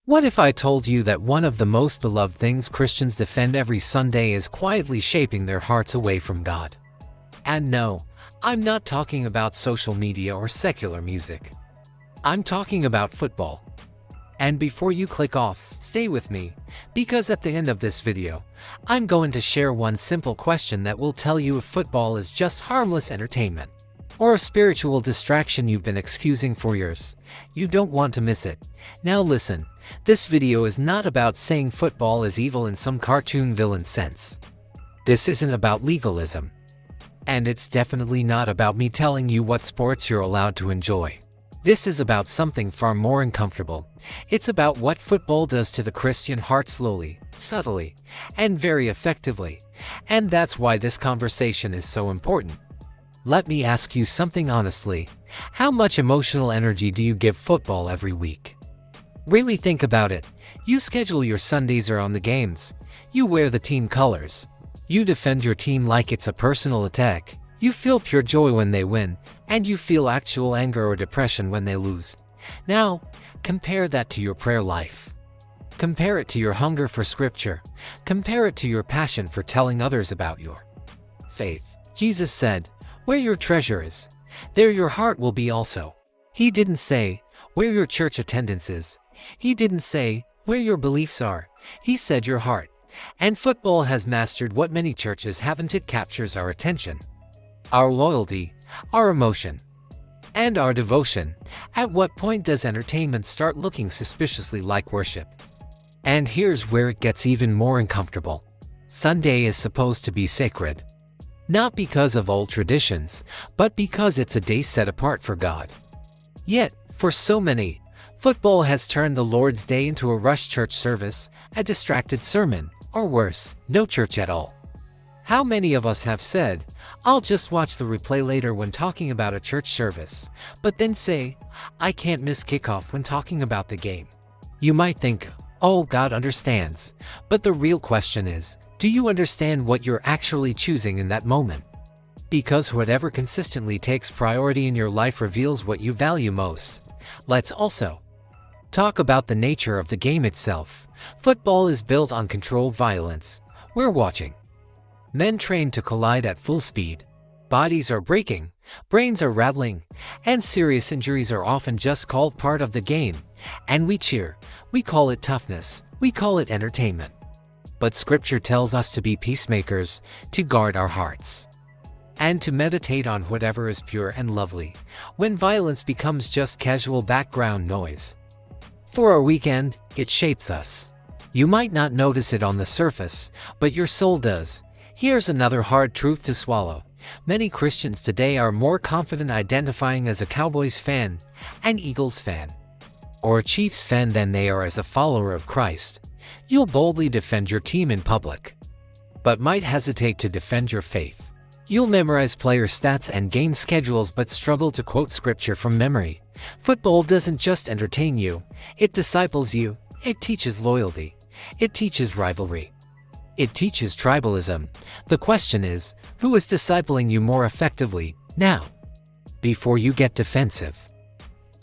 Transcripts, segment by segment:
What if I told you that one of the most beloved things Christians defend every Sunday is quietly shaping their hearts away from God? And no, I'm not talking about social media or secular music. I'm talking about football. And before you click off, stay with me, because at the end of this video, I'm going to share one simple question that will tell you if football is just harmless entertainment or a spiritual distraction you've been excusing for years. You don't want to miss it. Now listen, this video is not about saying football is evil in some cartoon villain sense. This isn't about legalism. And it's definitely not about me telling you what sports you're allowed to enjoy. This is about something far more uncomfortable. It's about what football does to the Christian heart slowly, subtly, and very effectively. And that's why this conversation is so important. Let me ask you something honestly. How much emotional energy do you give football every week? Really think about it. You schedule your Sundays around the games. You wear the team colors. You defend your team like it's a personal attack. You feel pure joy when they win, and you feel actual anger or depression when they lose. Now, compare that to your prayer life. Compare it to your hunger for scripture. Compare it to your passion for telling others about your faith. Jesus said, "Where your treasure is, there your heart will be also." He didn't say, "Where your church attendance is." He didn't say, "Where your beliefs are." He said, "Your heart." And football has mastered what many churches haven't. It captures our attention, our loyalty, our emotion, and our devotion. At what point does entertainment start looking suspiciously like worship? And here's where it gets even more uncomfortable. Sunday is supposed to be sacred. Not because of old traditions, but because it's a day set apart for God. Yet, for so many, football has turned the Lord's Day into a rushed church service, a distracted sermon, or worse, no church at all. How many of us have said, "I'll just watch the replay later" when talking about a church service, but then say, "I can't miss kickoff" when talking about the game? You might think, "Oh, God understands," but the real question is, do you understand what you're actually choosing in that moment? Because whatever consistently takes priority in your life reveals what you value most. Let's also talk about the nature of the game itself. Football is built on controlled violence. We're watching men trained to collide at full speed. Bodies are breaking, brains are rattling, and serious injuries are often just called part of the game. And we cheer. We call it toughness. We call it entertainment. But Scripture tells us to be peacemakers, to guard our hearts, and to meditate on whatever is pure and lovely. When violence becomes just casual background noise for our weekend, it shapes us. You might not notice it on the surface, but your soul does. Here's another hard truth to swallow. Many Christians today are more confident identifying as a Cowboys fan, an Eagles fan, or a Chiefs fan than they are as a follower of Christ. You'll boldly defend your team in public, but might hesitate to defend your faith. You'll memorize player stats and game schedules but struggle to quote scripture from memory. Football doesn't just entertain you, it disciples you. It teaches loyalty. It teaches rivalry. It teaches tribalism. The question is, who is discipling you more effectively now? Before you get defensive.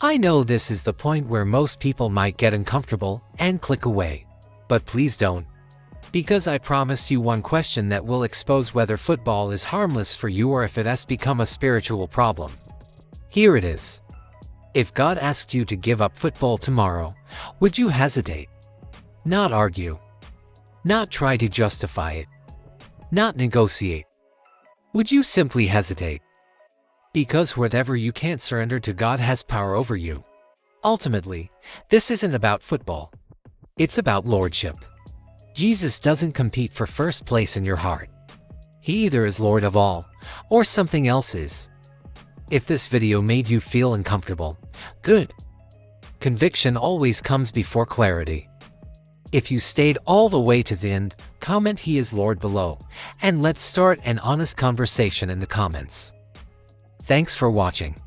I know this is the point where most people might get uncomfortable and click away. But please don't. Because I promised you one question that will expose whether football is harmless for you or if it has become a spiritual problem. Here it is. If God asked you to give up football tomorrow, would you hesitate? Not argue. Not try to justify it. Not negotiate. Would you simply hesitate? Because whatever you can't surrender to, God has power over you. Ultimately, this isn't about football. It's about lordship. Jesus doesn't compete for first place in your heart. He either is Lord of all, or something else is. If this video made you feel uncomfortable, good. Conviction always comes before clarity. If you stayed all the way to the end, comment "He is Lord" below, and let's start an honest conversation in the comments. Thanks for watching.